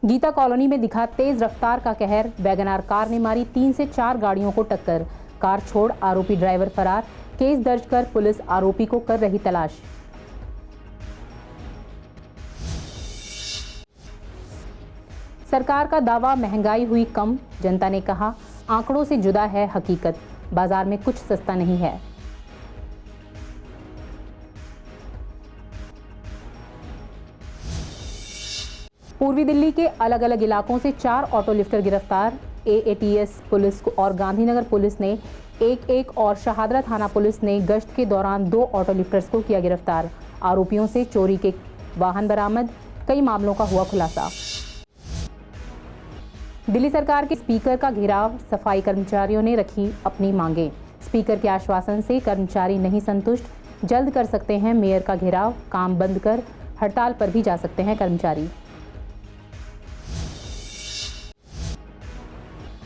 Gita Colony में दिखा तेज रफ्तार का कहर। वैगनार कार ने मारी 3 से 4 गाड़ियों को टक्कर। कार छोड़ आरोपी ड्राइवर फरार। केस दर्ज कर पुलिस आरोपी को कर रही तलाश। सरकार का दावा, महंगाई हुई कम। जनता ने कहा, आंकड़ों से जुदा है हकीकत। बाजार में कुछ सस्ता नहीं है। पूर्वी दिल्ली के अलग अलग इलाकों से 4 ऑटो लिफ्टर गिरफ्तार। एएटीएस पुलिस और गांधीनगर पुलिस ने एक और शहादरा थाना पुलिस ने गश्त के दौरान 2 ऑटो लिफ्टर्स को किया गिरफ्तार। आरोपियों से चोरी के वाहन बरामद। कई मामलों का हुआ खुलासा। दिल्ली सरकार के स्पीकर का घेराव। सफाई कर्मचारियों ने रखी अपनी मांगें। स्पीकर के आश्वासन से कर्मचारी नहीं संतुष्ट। जल्द कर सकते हैं मेयर का घेराव। काम बंद कर हड़ताल पर भी जा सकते हैं कर्मचारी।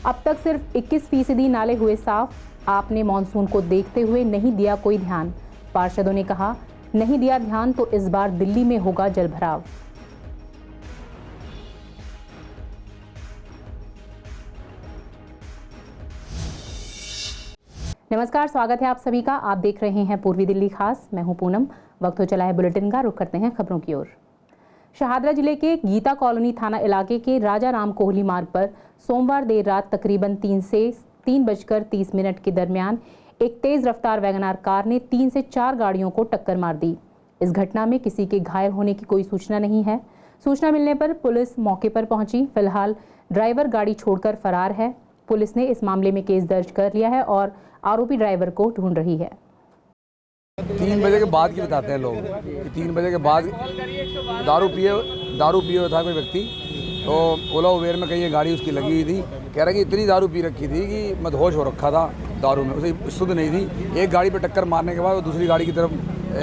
अब तक सिर्फ 21% नाले हुए साफ। आपने मॉनसून को देखते हुए नहीं दिया कोई ध्यान। पार्षदों ने कहा, नहीं दिया ध्यान तो इस बार दिल्ली में होगा जलभराव। नमस्कार, स्वागत है आप सभी का। आप देख रहे हैं पूर्वी दिल्ली खास। मैं हूं पूनम। वक्त हो चला है बुलेटिन का। रुख करते हैं खबरों की ओर। शहादरा जिले के गीता कॉलोनी थाना इलाके के राजा राम कोहली मार्ग पर सोमवार देर रात तकरीबन 3 से 3:30 के दरमियान एक तेज रफ्तार वैगनार कार ने 3 से 4 गाड़ियों को टक्कर मार दी। इस घटना में किसी के घायल होने की कोई सूचना नहीं है। सूचना मिलने पर पुलिस मौके पर पहुंची। फिलहाल ड्राइवर गाड़ी छोड़कर फरार है। पुलिस ने इस मामले में केस दर्ज कर लिया है और आरोपी ड्राइवर को ढूंढ रही है। 3 बजे के बाद की बताते हैं लोग कि 3 बजे के बाद दारू पिए था कोई व्यक्ति, तो ओला उबेर में कहीं ये गाड़ी उसकी लगी हुई थी। कह रहा कि इतनी दारू पी रखी थी कि मदहोश हो रखा था दारू में, उसे शुद्ध नहीं थी। एक गाड़ी पे टक्कर मारने के बाद वो दूसरी गाड़ी की तरफ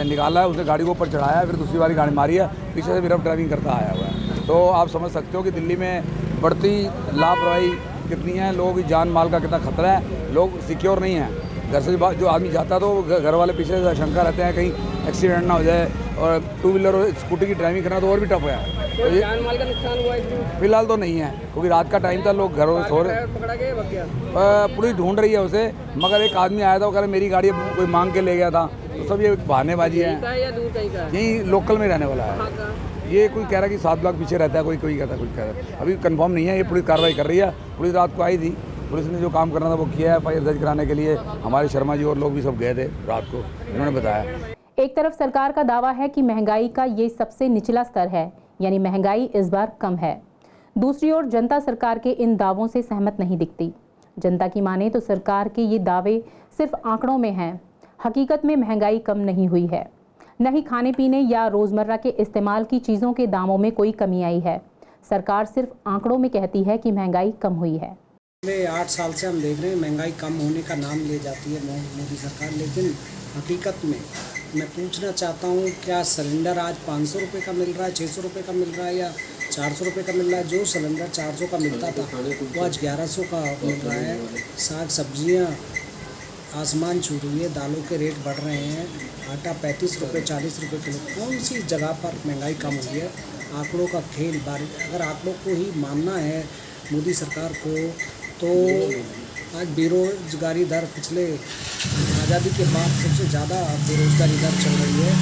निकाला है, उसने गाड़ी को ऊपर चढ़ाया, फिर दूसरी वाली गाड़ी मारी है। पीछे से भी रफ ड्राइविंग करता आया हुआ है। तो आप समझ सकते हो कि दिल्ली में बढ़ती लापरवाही कितनी है, लोगों की जान माल का कितना खतरा है। लोग सिक्योर नहीं है। घर से जो आदमी जाता है तो घर वाले पीछे से शंका रहते हैं कहीं एक्सीडेंट ना हो जाए, और 2 व्हीलर और स्कूटी की ड्राइविंग करना तो और भी टफ है। तो ये जान माल का नुकसान हुआ है फिलहाल तो नहीं है, क्योंकि रात का टाइम था, लोग घरों से सो रहे। पुलिस ढूंढ रही है उसे, मगर एक आदमी आया था, वो कह रहा मेरी गाड़ी कोई मांग के ले गया था। तो सब ये बहानेबाजी है। यही लोकल में रहने वाला है। ये कोई कह रहा है कि 7 ब्लॉक पीछे रहता है, कोई कहता है, कोई कह रहा है। अभी कंफर्म नहीं है। ये पुलिस कार्रवाई कर रही है। पुलिस रात को आई थी, पुलिस ने जो काम करना था वो किया है। एफआईआर दर्ज कराने के लिए हमारे शर्मा जी और लोग भी सब गए थे रात को, इन्होंने बताया। एक तरफ सरकार का दावा है कि महंगाई का ये सबसे निचला स्तर है, यानी महंगाई इस बार कम है। दूसरी ओर जनता सरकार के इन दावों से सहमत नहीं दिखती। जनता की माने तो सरकार के ये दावे सिर्फ आंकड़ों में हैं। हकीकत में महंगाई कम नहीं हुई है। न ही खाने पीने या रोजमर्रा के इस्तेमाल की चीज़ों के दामों में कोई कमी आई है। सरकार सिर्फ आंकड़ों में कहती है कि महंगाई कम हुई है। 8 साल से हम देख रहे हैं महंगाई कम होने का नाम ले जाती है मोदी सरकार, लेकिन हकीकत में मैं पूछना चाहता हूँ, क्या सिलेंडर आज 500 रुपये का मिल रहा है, 600 रुपये का मिल रहा है या 400 रुपये का मिल रहा है? जो सिलेंडर 400 का मिलता था वो आज 1100 का मिल रहा है। साग सब्जियाँ आसमान छू रही है, दालों के रेट बढ़ रहे हैं। आटा 35 रुपये 40 रुपये किलो। कौन सी जगह पर महंगाई कम हुई है? आंकड़ों का खेल। अगर आंकड़ों को ही मानना है मोदी सरकार को, तो आज बेरोजगारी दर पिछले आज़ादी के बाद सबसे ज़्यादा बेरोजगारी दर चल रही है।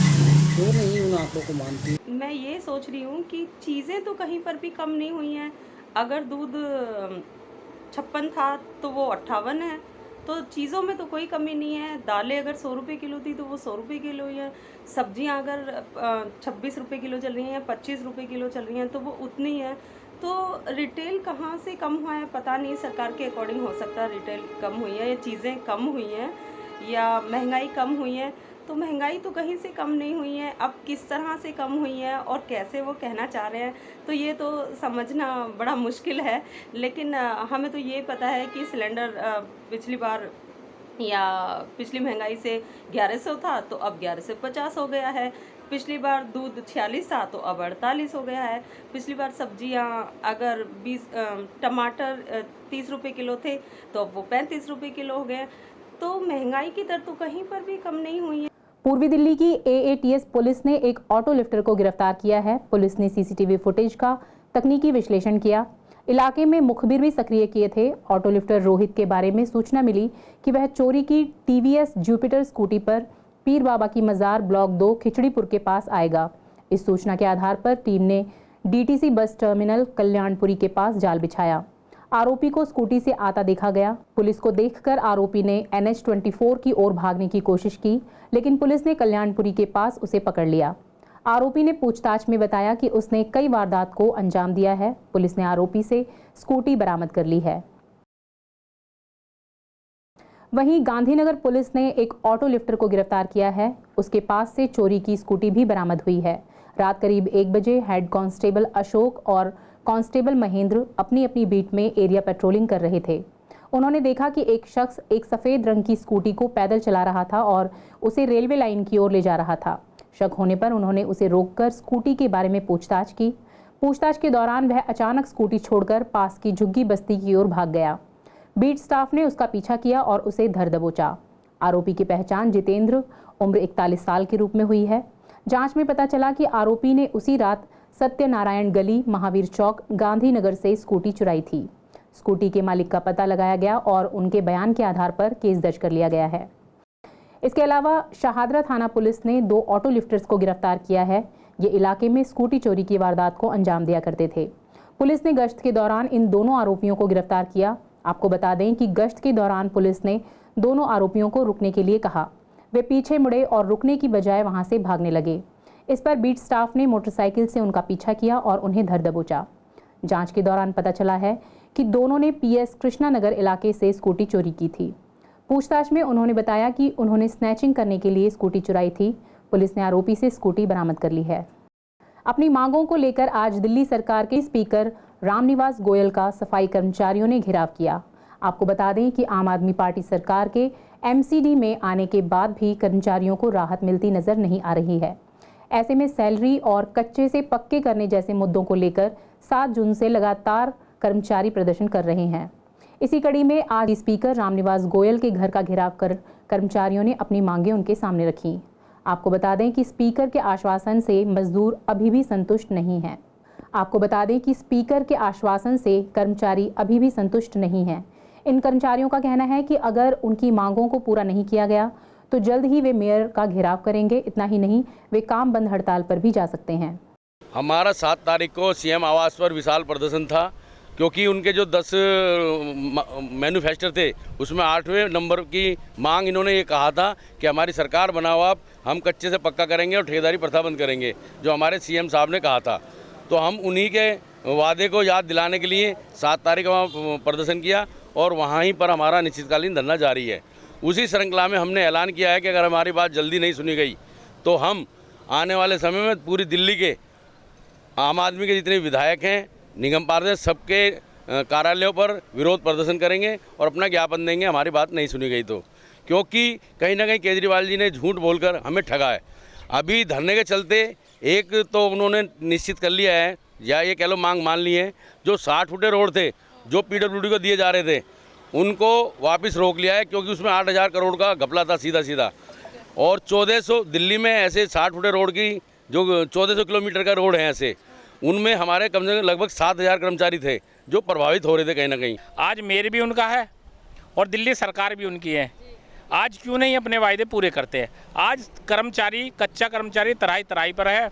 क्यों नहीं उन आंकड़ों को मानती? मैं ये सोच रही हूँ कि चीज़ें तो कहीं पर भी कम नहीं हुई हैं। अगर दूध 56 था तो वो 58 है, तो चीज़ों में तो कोई कमी नहीं है। दालें अगर 100 रुपये किलो थी तो वो 100 रुपये किलो ही है। सब्जियाँ अगर 26 रुपये किलो चल रही हैं, 25 रुपये किलो चल रही हैं, तो वो उतनी है। तो रिटेल कहाँ से कम हुआ है पता नहीं। सरकार के अकॉर्डिंग हो सकता है रिटेल कम हुई है या चीज़ें कम हुई हैं या महंगाई कम हुई है। तो महंगाई तो कहीं से कम नहीं हुई है। अब किस तरह से कम हुई है और कैसे वो कहना चाह रहे हैं, तो ये तो समझना बड़ा मुश्किल है। लेकिन हमें तो ये पता है कि सिलेंडर पिछली बार या पिछली महंगाई से 1100 था तो अब 1150 हो गया है। पिछली बार दूध 46 था तो अब 48 हो गया है। पिछली बार सब्जियां अगर 20 टमाटर 30 रुपये किलो थे तो अब वो 35 रुपये किलो हो गए। तो महंगाई की दर तो कहीं पर भी कम नहीं हुई है। पूर्वी दिल्ली की एएटीएस पुलिस ने एक ऑटो लिफ्टर को गिरफ्तार किया है। पुलिस ने सीसीटीवी फुटेज का तकनीकी विश्लेषण किया। इलाके में मुखबिर भी सक्रिय किए थे। ऑटो लिफ्टर रोहित के बारे में सूचना मिली कि वह चोरी की टीवीएस जुपिटर स्कूटी पर पीर बाबा की मजार ब्लॉक 2 खिचड़ीपुर के पास आएगा। इस सूचना के आधार पर टीम ने डीटीसी बस टर्मिनल कल्याणपुरी के पास जाल बिछाया। आरोपी को स्कूटी से आता देखा गया। पुलिस को देखकर आरोपी ने NH-24 की ओर भागने की कोशिश की, लेकिन पुलिस ने कल्याणपुरी के पास उसे पकड़ लिया। आरोपी ने पूछताछ में बताया कि उसने कई वारदात को अंजाम दिया है। पुलिस ने आरोपी से स्कूटी बरामद कर ली है। वहीं गांधीनगर पुलिस ने एक ऑटो लिफ्टर को गिरफ्तार किया है। उसके पास से चोरी की स्कूटी भी बरामद हुई है। रात करीब 1 बजे हेड कांस्टेबल अशोक और कांस्टेबल महेंद्र अपनी अपनी बीट में एरिया पेट्रोलिंग कर रहे थे। उन्होंने देखा कि एक शख्स एक सफ़ेद रंग की स्कूटी को पैदल चला रहा था और उसे रेलवे लाइन की ओर ले जा रहा था। शक होने पर उन्होंने उसे रोककर स्कूटी के बारे में पूछताछ की। पूछताछ के दौरान वह अचानक स्कूटी छोड़कर पास की झुग्गी बस्ती की ओर भाग गया। बीट स्टाफ ने उसका पीछा किया और उसे धर दबोचा। आरोपी की पहचान जितेंद्र उम्र 41 साल के रूप में हुई है। जांच में पता चला कि आरोपी ने उसी रात सत्यनारायण गली, महावीर चौक, गांधीनगर से स्कूटी चुराई थी। स्कूटी के मालिक का पता लगाया गया और उनके बयान के आधार पर केस दर्ज कर लिया गया है। इसके अलावा शहादरा थाना पुलिस ने 2 ऑटो लिफ्टर्स को गिरफ्तार किया है। ये इलाके में स्कूटी चोरी की वारदात को अंजाम दिया करते थे। पुलिस ने गश्त के दौरान इन दोनों आरोपियों को गिरफ्तार किया। आपको बता दें कि गश्त के दौरान पुलिस ने दोनों आरोपियों को रुकने के लिए कहा। वे पीछे मुड़े और रुकने की बजाय वहां से भागने लगे। इस पर बीट स्टाफ ने मोटरसाइकिल से उनका पीछा किया और उन्हें धर दबोचा। जांच के दौरान पता चला है कि दोनों ने PS कृष्णानगर इलाके से स्कूटी चोरी की थी। पूछताछ में उन्होंने बताया कि उन्होंने स्नैचिंग करने के लिए स्कूटी चुराई थी। पुलिस ने आरोपी से स्कूटी बरामद कर ली है। अपनी मांगों को लेकर आज दिल्ली सरकार के स्पीकर रामनिवास गोयल का सफाई कर्मचारियों ने घेराव किया। आपको बता दें कि आम आदमी पार्टी सरकार के MCD में आने के बाद भी कर्मचारियों को राहत मिलती नजर नहीं आ रही है। ऐसे में सैलरी और कच्चे से पक्के करने जैसे मुद्दों को लेकर 7 जून से लगातार कर्मचारी प्रदर्शन कर रहे हैं। इसी कड़ी में आज स्पीकर रामनिवास गोयल के घर का घेराव कर कर्मचारियों ने अपनी मांगें उनके सामने रखी। आपको बता दें कि स्पीकर के आश्वासन से मजदूर अभी भी संतुष्ट नहीं हैं। कर्मचारी अभी भी संतुष्ट नहीं हैं। इन कर्मचारियों का कहना है कि अगर उनकी मांगों को पूरा नहीं किया गया तो जल्द ही वे मेयर का घेराव करेंगे। इतना ही नहीं, वे काम बंद हड़ताल पर भी जा सकते हैं। हमारा 7 तारीख को CM आवास पर विशाल प्रदर्शन था, क्योंकि उनके जो 10 मैन्युफैक्चर थे उसमें 8वें नंबर की मांग इन्होंने ये कहा था कि हमारी सरकार बनाओ आप, हम कच्चे से पक्का करेंगे और ठेकेदारी प्रथा बंद करेंगे, जो हमारे CM साहब ने कहा था। तो हम उन्हीं के वादे को याद दिलाने के लिए 7 तारीख को प्रदर्शन किया और वहीं पर हमारा अनिश्चितकालीन धरना जारी है। उसी श्रृंखला में हमने ऐलान किया है कि अगर हमारी बात जल्दी नहीं सुनी गई तो हम आने वाले समय में पूरी दिल्ली के आम आदमी के जितने विधायक हैं, निगम पार्षद, सबके कार्यालयों पर विरोध प्रदर्शन करेंगे और अपना ज्ञापन देंगे हमारी बात नहीं सुनी गई तो। क्योंकि कहीं ना कहीं केजरीवाल जी ने झूठ बोलकर हमें ठगा है। अभी धरने के चलते एक तो उन्होंने निश्चित कर लिया है, या ये कह लो मांग मान ली है, जो 60 फुटे रोड थे जो PWD को दिए जा रहे थे उनको वापस रोक लिया है, क्योंकि उसमें 8,000 करोड़ का घपला था सीधा। और 1400 दिल्ली में ऐसे 60 फुटे रोड की जो 1400 किलोमीटर का रोड है ऐसे, उनमें हमारे कम से कम लगभग 7,000 कर्मचारी थे जो प्रभावित हो रहे थे कहीं ना कहीं। आज मेयर भी उनका है और दिल्ली सरकार भी उनकी है। आज क्यों नहीं अपने वायदे पूरे करते हैं? आज कर्मचारी, कच्चा कर्मचारी तराई पर है।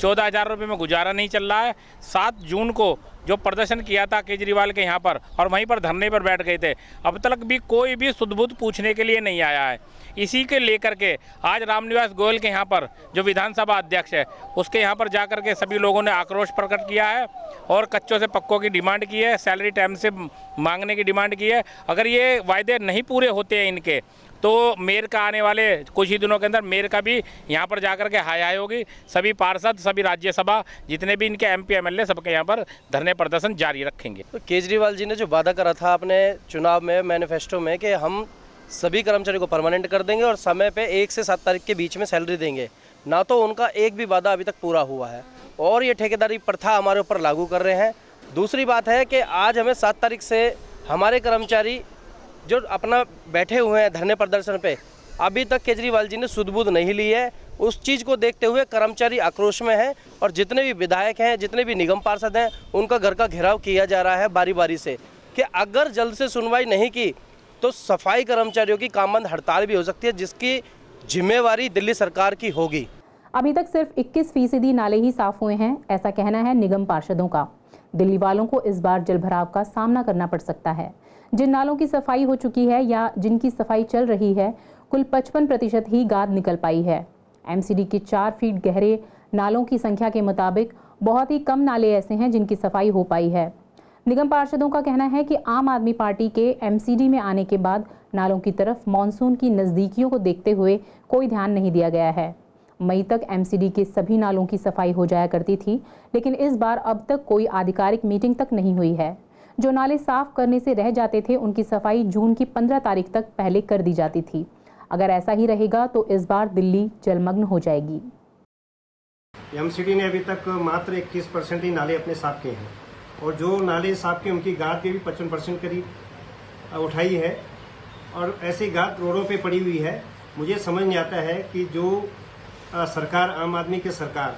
14,000 रुपये में गुजारा नहीं चल रहा है। 7 जून को जो प्रदर्शन किया था केजरीवाल के यहाँ पर और वहीं पर धरने पर बैठ गए थे, अब तक भी कोई भी सुध-बुध पूछने के लिए नहीं आया है। इसी के लेकर के आज रामनिवास गोयल के यहाँ पर जो विधानसभा अध्यक्ष है उसके यहाँ पर जाकर के सभी लोगों ने आक्रोश प्रकट किया है और कच्चों से पक्कों की डिमांड की है, सैलरी टाइम से मांगने की डिमांड की है। अगर ये वायदे नहीं पूरे होते हैं इनके तो मेयर का आने वाले कुछ ही दिनों के अंदर मेयर का भी यहाँ पर जाकर के हाय होगी। सभी पार्षद, सभी राज्यसभा, जितने भी इनके MP MLA सबके यहाँ पर धरने प्रदर्शन जारी रखेंगे। तो केजरीवाल जी ने जो वादा करा था अपने चुनाव में, मैनिफेस्टो में, कि हम सभी कर्मचारी को परमानेंट कर देंगे और समय पे 1 से 7 तारीख के बीच में सैलरी देंगे, ना तो उनका एक भी वादा अभी तक पूरा हुआ है और ये ठेकेदारी प्रथा हमारे ऊपर लागू कर रहे हैं। दूसरी बात है कि आज हमें 7 तारीख से हमारे कर्मचारी जो अपना बैठे हुए हैं धरने प्रदर्शन पे, अभी तक केजरीवाल जी ने सुध-बुध नहीं ली है। उस चीज़ को देखते हुए कर्मचारी आक्रोश में हैं और जितने भी विधायक हैं, जितने भी निगम पार्षद हैं, उनका घर का घेराव किया जा रहा है बारी बारी से कि अगर जल्द से सुनवाई नहीं की तो सफाई कर्मचारियों की कामबंद हड़ताल भी हो सकती है, जिसकी जिम्मेवारी दिल्ली सरकार की होगी। अभी तक सिर्फ 21% नाले ही साफ हुए हैं, ऐसा कहना है निगम पार्षदों का। दिल्ली वालों को इस बार जलभराव का सामना करना पड़ सकता है। जिन नालों की सफाई हो चुकी है या जिनकी सफाई चल रही है, कुल 55% ही गाद निकल पाई है। एमसीडी के 4 फीट गहरे नालों की संख्या के मुताबिक बहुत ही कम नाले ऐसे हैं जिनकी सफाई हो पाई है। निगम पार्षदों का कहना है कि आम आदमी पार्टी के एमसीडी में आने के बाद नालों की तरफ मानसून की नज़दीकियों को देखते हुए कोई ध्यान नहीं दिया गया है। मई तक एमसीडी के सभी नालों की सफाई हो जाया करती थी, लेकिन इस बार अब तक कोई आधिकारिक मीटिंग तक नहीं हुई है। जो नाले साफ करने से रह जाते थे, उनकी सफाई जून की 15 तारीख तक पहले कर दी जाती थी। अगर ऐसा ही रहेगा तो इस बार दिल्ली जलमग्न हो जाएगी। एमसीडी ने अभी तक मात्र 21% ही नाले अपने साफ किए हैं और जो नाले साफ किए उनकी गाद भी 55% करीब उठाई है और ऐसी गाद रोडों पे पड़ी हुई है। मुझे समझ नहीं आता है कि जो सरकार, आम आदमी की सरकार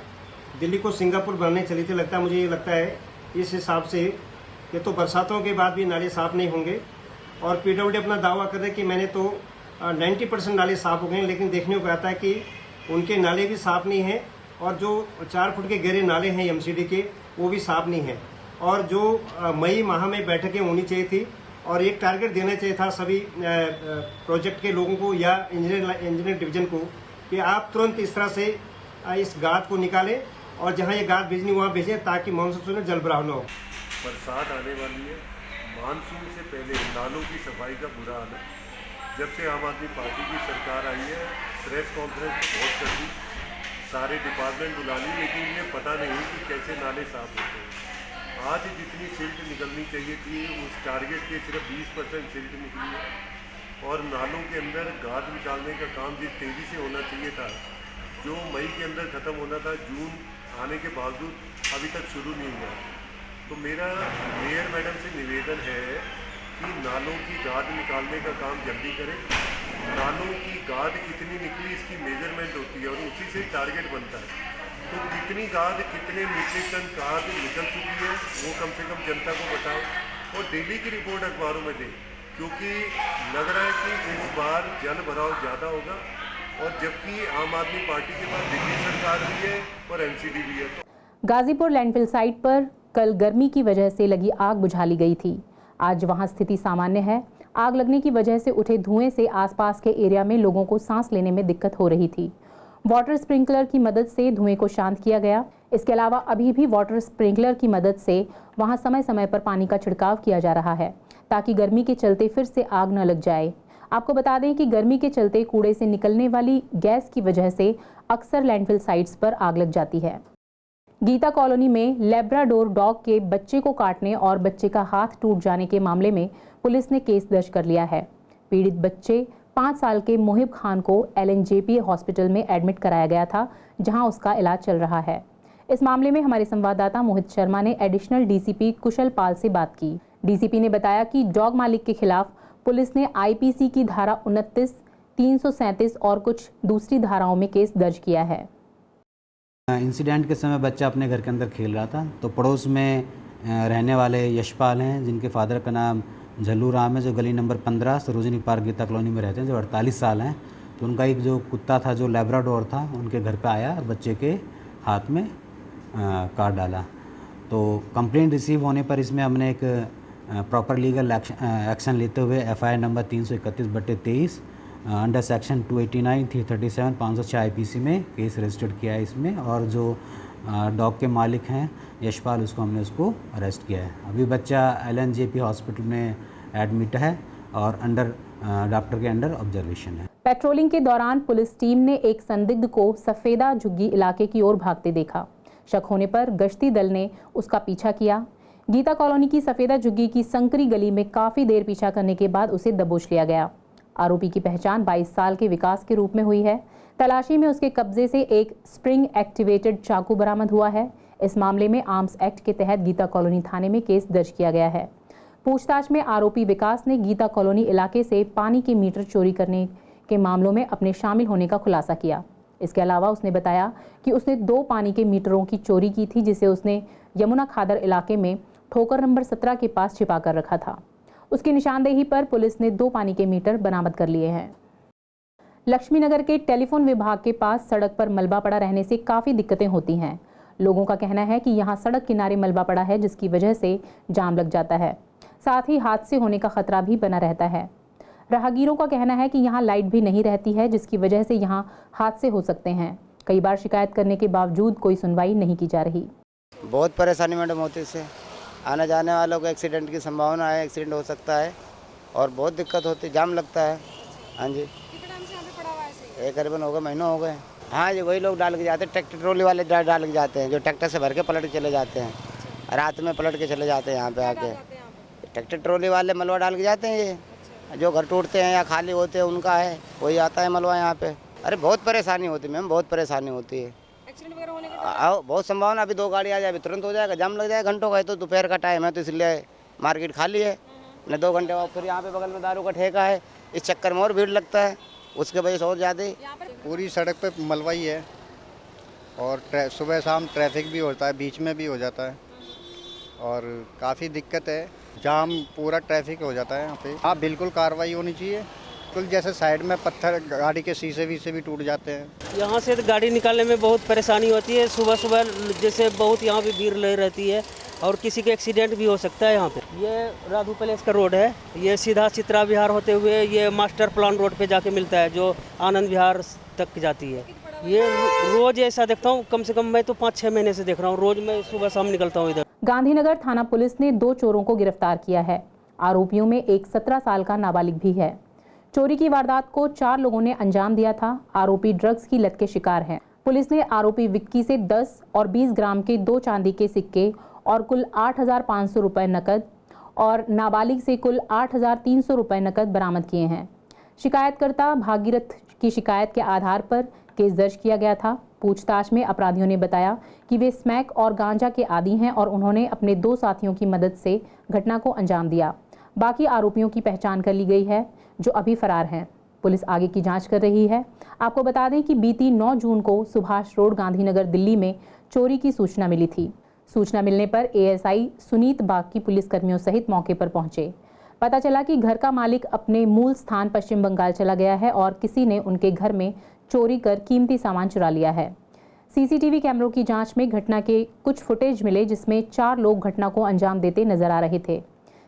दिल्ली को सिंगापुर बनने चली थी, मुझे ये लगता है इस हिसाब से कि तो बरसातों के बाद भी नाले साफ नहीं होंगे। और पीडब्ल्यूडी अपना दावा कर रहे कि मैंने तो 90% नाले साफ हो गए, लेकिन देखने को आता है कि उनके नाले भी साफ नहीं हैं और जो 4 फुट के गहरे नाले हैं एमसीडी के, वो भी साफ नहीं हैं। और जो मई माह में बैठकें होनी चाहिए थी और एक टारगेट देना चाहिए था सभी प्रोजेक्ट के लोगों को या इंजीनियर डिवीजन को कि आप तुरंत इस तरह से इस गाद को निकालें और जहां ये गाद भेजनी वहां भेजें ताकि मानसून में जलभराव न हो। बरसात आने वाली है, मानसून से पहले नालों की सफाई का बुरा हाल है। जब से आम आदमी पार्टी की सरकार आई है, प्रेस कॉन्फ्रेंस बहुत कर दी, सारे डिपार्टमेंट बुला ली, लेकिन ये पता नहीं कि कैसे नाले साफ होते हैं। आज जितनी सिल्ट निकलनी चाहिए थी उस टारगेट के सिर्फ 20% सिल्ट निकली है और नालों के अंदर गाद निकालने का काम जिस तेज़ी से होना चाहिए था, जो मई के अंदर ख़त्म होना था, जून आने के बावजूद अभी तक शुरू नहीं हुआ। तो मेरा मेयर मैडम से निवेदन है कि नालों की गाद निकालने का काम जल्दी करें। नालों की गाद कितनी निकली इसकी मेजरमेंट होती है और उसी से टारगेट बनता है। तो कितनी गाद, कितने मीट्रिक टन गाद निकल चुकी है वो कम से कम जनता को बताएं और डेली की रिपोर्ट अखबारों में दें, क्योंकि लग रहा है कि इस बार जल भराव ज़्यादा होगा और जबकि आम आदमी पार्टी के पास दिल्ली सरकार भी है और एमसीडी भी है। गाजीपुर लैंडफिल साइट पर कल गर्मी की वजह से लगी आग बुझा ली गई थी। आज वहां स्थिति सामान्य है। आग लगने की वजह से उठे धुएं से आसपास के एरिया में लोगों को सांस लेने में दिक्कत हो रही थी। वाटर स्प्रिंकलर की मदद से धुएं को शांत किया गया। इसके अलावा अभी भी वाटर स्प्रिंकलर की मदद से वहां समय समय पर पानी का छिड़काव किया जा रहा है ताकि गर्मी के चलते फिर से आग न लग जाए। आपको बता दें कि गर्मी के चलते कूड़े से निकलने वाली गैस की वजह से अक्सर लैंडफिल साइट्स पर आग लग जाती है। गीता कॉलोनी में लेब्राडोर डॉग के बच्चे को काटने और बच्चे का हाथ टूट जाने के मामले में पुलिस ने केस दर्ज कर लिया है। पीड़ित बच्चे 5 साल के मोहिब खान को LNJP हॉस्पिटल में एडमिट कराया गया था, जहां उसका इलाज चल रहा है। इस मामले में हमारे संवाददाता मोहित शर्मा ने एडिशनल DCP कुशल पाल से बात की। DCP ने बताया कि डॉग मालिक के खिलाफ पुलिस ने IPC की धारा 29, 337 और कुछ दूसरी धाराओं में केस दर्ज किया है। इंसिडेंट के समय बच्चा अपने घर के अंदर खेल रहा था, तो पड़ोस में रहने वाले यशपाल हैं, जिनके फादर का नाम झल्लू राम है, जो गली number 15 Sarojini Park Geeta Colony में रहते हैं, जो 48 साल हैं। तो उनका एक जो कुत्ता था, जो लैब्राडोर था, उनके घर पे आया और बच्चे के हाथ में काट डाला। तो कंप्लेंट रिसीव होने पर इसमें हमने एक प्रॉपर लीगल एक्शन लेते हुए FIR number 331/23 under section 289, 337, 506 IPC में केस रजिस्टर्ड किया है इसमें। और जो डॉग के मालिक हैं यशपाल, उसको अरेस्ट किया है। अभी बच्चा LNJP हॉस्पिटल में एडमिट है और डॉक्टर के अंडर ऑब्जर्वेशन है। पेट्रोलिंग के दौरान पुलिस टीम ने एक संदिग्ध को सफेदा झुग्गी इलाके की ओर भागते देखा। शक होने पर गश्ती दल ने उसका पीछा किया। गीता कॉलोनी की सफेदा झुग्गी की संकरी गली में काफी देर पीछा करने के बाद उसे दबोच लिया गया। आरोपी की पहचान 22 साल के विकास के रूप में हुई है। तलाशी में उसके कब्जे से एक स्प्रिंग एक्टिवेटेड चाकू बरामद हुआ है। इस मामले में आर्म्स एक्ट के तहत गीता कॉलोनी थाने में केस दर्ज किया गया है। पूछताछ में आरोपी विकास ने गीता कॉलोनी इलाके से पानी के मीटर चोरी करने के मामलों में अपने शामिल होने का खुलासा किया। इसके अलावा उसने बताया कि उसने 2 पानी के मीटरों की चोरी की थी, जिसे उसने यमुना खादर इलाके में ठोकर नंबर 17 के पास छिपा कर रखा था। उसकी निशानदेही पर पुलिस ने 2 पानी के मीटर बरामद कर लिए हैं। लक्ष्मीनगर के टेलीफोन विभाग के पास सड़क पर मलबा पड़ा रहने से काफ़ी दिक्कतें होती हैं। लोगों का कहना है कि यहाँ सड़क किनारे मलबा पड़ा है, जिसकी वजह से जाम लग जाता है। साथ ही हादसे होने का खतरा भी बना रहता है। राहगीरों का कहना है कि यहाँ लाइट भी नहीं रहती है, जिसकी वजह से यहाँ हादसे हो सकते हैं। कई बार शिकायत करने के बावजूद कोई सुनवाई नहीं की जा रही। बहुत परेशानी मैडम होती है इससे। आने जाने वालों को एक्सीडेंट की संभावना है, एक्सीडेंट हो सकता है और बहुत दिक्कत होती है, जाम लगता है। हाँ जी, एक करीबन हो गए, महीनों हो गए। हाँ जी, वही लोग डाल के जाते हैं, ट्रैक्टर ट्रॉली वाले डाल के जाते हैं, जो ट्रैक्टर से भर के पलट के चले जाते हैं, रात में पलट के चले जाते हैं यहाँ पे आके। ट्रैक्टर ट्रॉली वाले मलबा डाल के जाते हैं, ये जो घर टूटते हैं या खाली होते हैं उनका है, वही आता है मलबा यहाँ पे। अरे बहुत परेशानी होती है मैम, बहुत परेशानी होती है। एक्सीडेंट वगैरह होने का बहुत संभावना। अभी 2 गाड़ी आ जाए, अभी तुरंत हो जाएगा, जाम लग जाएगा घंटों का। तो दोपहर का टाइम है तो इसलिए मार्केट खाली है, न 2 घंटे बाद फिर यहाँ पे बगल में दारू का ठेका है, इस चक्कर में और भीड़ लगता है, उसके वजह से और ज़्यादा। पूरी सड़क पे मलबा ही है और सुबह शाम ट्रैफिक भी होता है, बीच में भी हो जाता है और काफ़ी दिक्कत है, जाम पूरा ट्रैफिक हो जाता है यहाँ पे। हाँ, बिल्कुल कार्रवाई होनी चाहिए। बिल्कुल जैसे साइड में पत्थर, गाड़ी के शीशे वीसे भी टूट जाते हैं। यहाँ से गाड़ी निकालने में बहुत परेशानी होती है। सुबह सुबह जैसे बहुत यहाँ पे भीड़ लगी रहती है और किसी का एक्सीडेंट भी हो सकता है यहाँ पे। ये राधू पैलेस का रोड है, ये सीधा चित्रा विहार होते हुए ये मास्टर प्लान रोड पे जाके मिलता है, जो आनंद विहार तक जाती है। ये रोज ऐसा देखता हूँ, कम से कम मैं तो 5-6 महीने से देख रहा हूँ, रोज मैं सुबह शाम निकलता हूँ इधर। गांधीनगर थाना पुलिस ने 2 चोरों को गिरफ्तार किया है। आरोपियों में एक 17 साल का नाबालिग भी है। चोरी की वारदात को 4 लोगों ने अंजाम दिया था। आरोपी ड्रग्स की लत के शिकार हैं। पुलिस ने आरोपी विक्की से 10 और 20 ग्राम के 2 चांदी के सिक्के और कुल 8,500 रुपये नकद और नाबालिग से कुल 8,300 रुपये नकद बरामद किए हैं। शिकायतकर्ता भागीरथ की शिकायत के आधार पर केस दर्ज किया गया था। पूछताछ में अपराधियों ने बताया कि वे स्मैक और गांजा के आदी हैं और उन्होंने अपने 2 साथियों की मदद से घटना को अंजाम दिया। बाकी आरोपियों की पहचान कर ली गई है, जो अभी फरार हैं। पुलिस आगे की जांच कर रही है। आपको बता दें कि बीती 9 जून को सुभाष रोड गांधीनगर दिल्ली में चोरी की सूचना मिली थी। सूचना मिलने पर एएसआई सुनीत बाकी पुलिसकर्मियों सहित मौके पर पहुंचे। पता चला कि घर का मालिक अपने मूल स्थान पश्चिम बंगाल चला गया है और किसी ने उनके घर में चोरी कर कीमती सामान चुरा लिया है। सीसीटीवी कैमरों की जांच में घटना के कुछ फुटेज मिले, जिसमें 4 लोग घटना को अंजाम देते नजर आ रहे थे।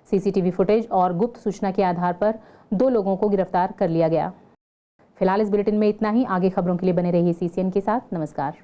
सीसीटीवी फुटेज और गुप्त सूचना के आधार पर 2 लोगों को गिरफ्तार कर लिया गया। फिलहाल इस बुलेटिन में इतना ही। आगे खबरों के लिए बने रहिए सीसीएन के साथ। नमस्कार।